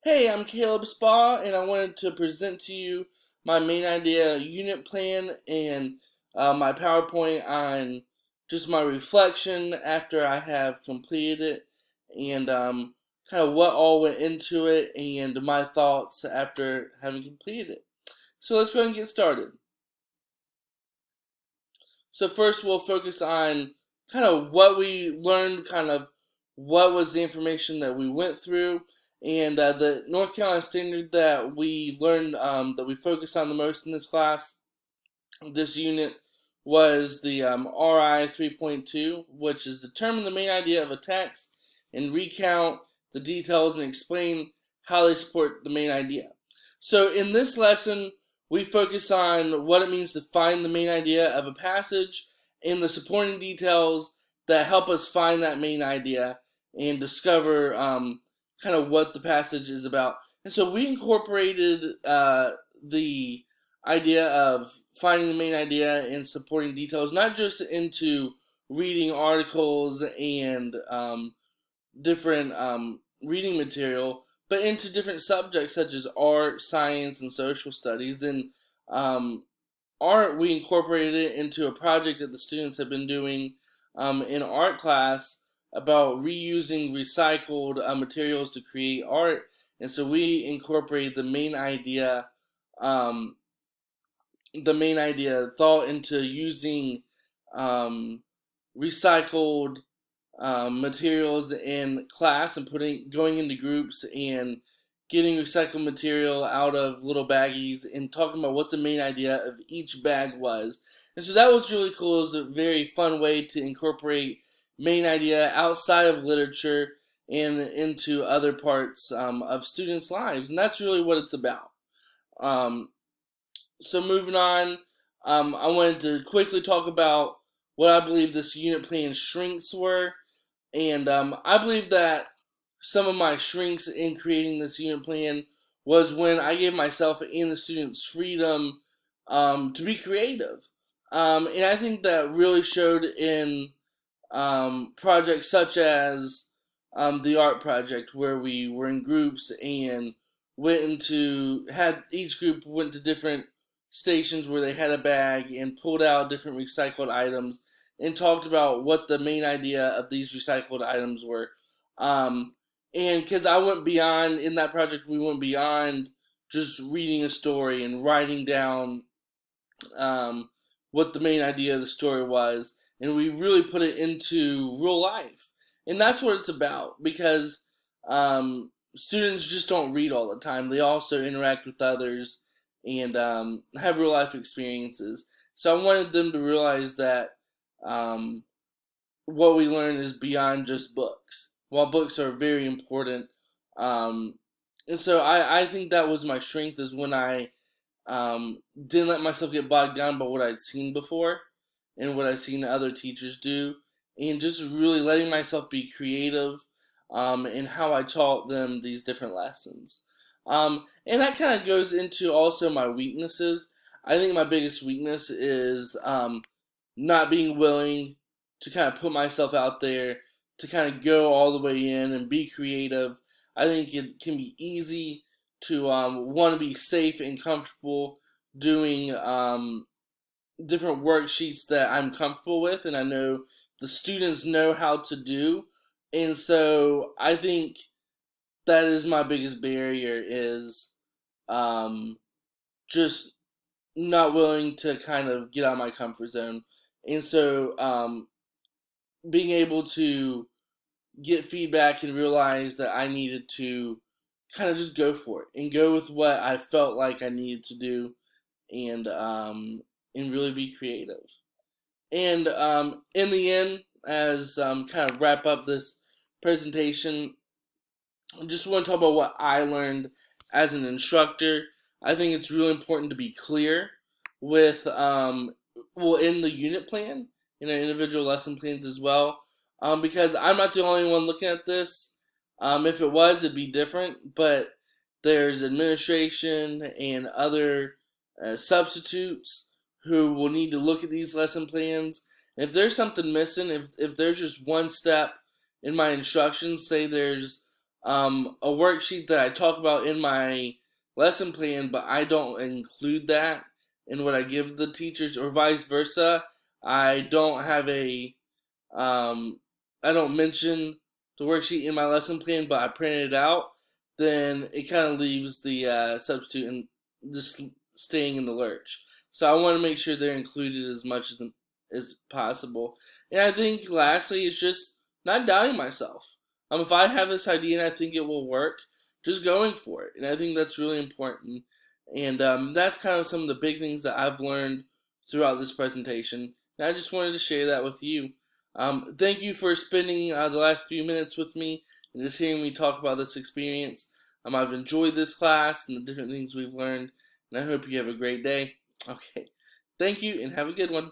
Hey, I'm Caleb Spa, and I wanted to present to you my main idea unit plan and my PowerPoint on just my reflection after I have completed it and kind of what all went into it and my thoughts after having completed it. So let's go ahead and get started. So first we'll focus on kind of what we learned, kind of what was the information that we went through, and the North Carolina standard that we learned that we focused on the most in this class, this unit, was the RI 3.2, which is determine the main idea of a text and recount the details and explain how they support the main idea. So in this lesson, we focus on what it means to find the main idea of a passage and the supporting details that help us find that main idea and discover kind of what the passage is about. And so we incorporated the idea of finding the main idea and supporting details, not just into reading articles and different reading material, but into different subjects such as art, science, and social studies. And um, art, we incorporated it into a project that the students have been doing in art class about reusing recycled materials to create art. And so we incorporated um, the main idea thought into using um, recycled materials in class and going into groups and getting recycled material out of little baggies and talking about what the main idea of each bag was. And so that was really cool. It was a very fun way to incorporate main idea outside of literature and into other parts of students' lives. And that's really what it's about. Um, so moving on, I wanted to quickly talk about what I believe this unit plan shrinks were. And I believe that some of my shrinks in creating this unit plan was when I gave myself and the students freedom to be creative. And I think that really showed in projects such as the art project, where we were in groups and had each group went to different stations where they had a bag and pulled out different recycled items and talked about what the main idea of these recycled items were. Um, and because I went beyond, in that project, we went beyond just reading a story and writing down um, what the main idea of the story was, and we really put it into real life. And that's what it's about, because students just don't read all the time. They also interact with others and have real life experiences. So I wanted them to realize that um, what we learn is beyond just books. While books are very important, um, and so I think that was my strength, is when I didn't let myself get bogged down by what I'd seen before and what I'd seen other teachers do, and just really letting myself be creative in how I taught them these different lessons. And that kind of goes into also my weaknesses. I think my biggest weakness is not being willing to kind of put myself out there, to kind of go all the way in and be creative. I think it can be easy to want to be safe and comfortable doing different worksheets that I'm comfortable with and I know the students know how to do. And so I think that is my biggest barrier, is um, just not willing to kind of get out of my comfort zone. And so being able to get feedback and realize that I needed to kind of just go for it and go with what I felt like I needed to do, and really be creative. And in the end, as kind of wrap up this presentation, I just want to talk about what I learned as an instructor. I think it's really important to be clear with in the unit plan, in our individual lesson plans as well, because I'm not the only one looking at this. If it was, it'd be different, but there's administration and other substitutes who will need to look at these lesson plans. If there's something missing, if there's just one step in my instructions, say there's a worksheet that I talk about in my lesson plan, but I don't include that in what I give the teachers, or vice versa. I don't have a I don't mention the worksheet in my lesson plan, but I print it out. Then it kind of leaves the substitute and just staying in the lurch. So I want to make sure they're included as much as possible. And I think lastly, it's just not doubting myself. If I have this idea and I think it will work, just going for it. And I think that's really important. And that's kind of some of the big things that I've learned throughout this presentation. And I just wanted to share that with you. Thank you for spending the last few minutes with me and just hearing me talk about this experience. I've enjoyed this class and the different things we've learned, and I hope you have a great day. Okay, thank you and have a good one.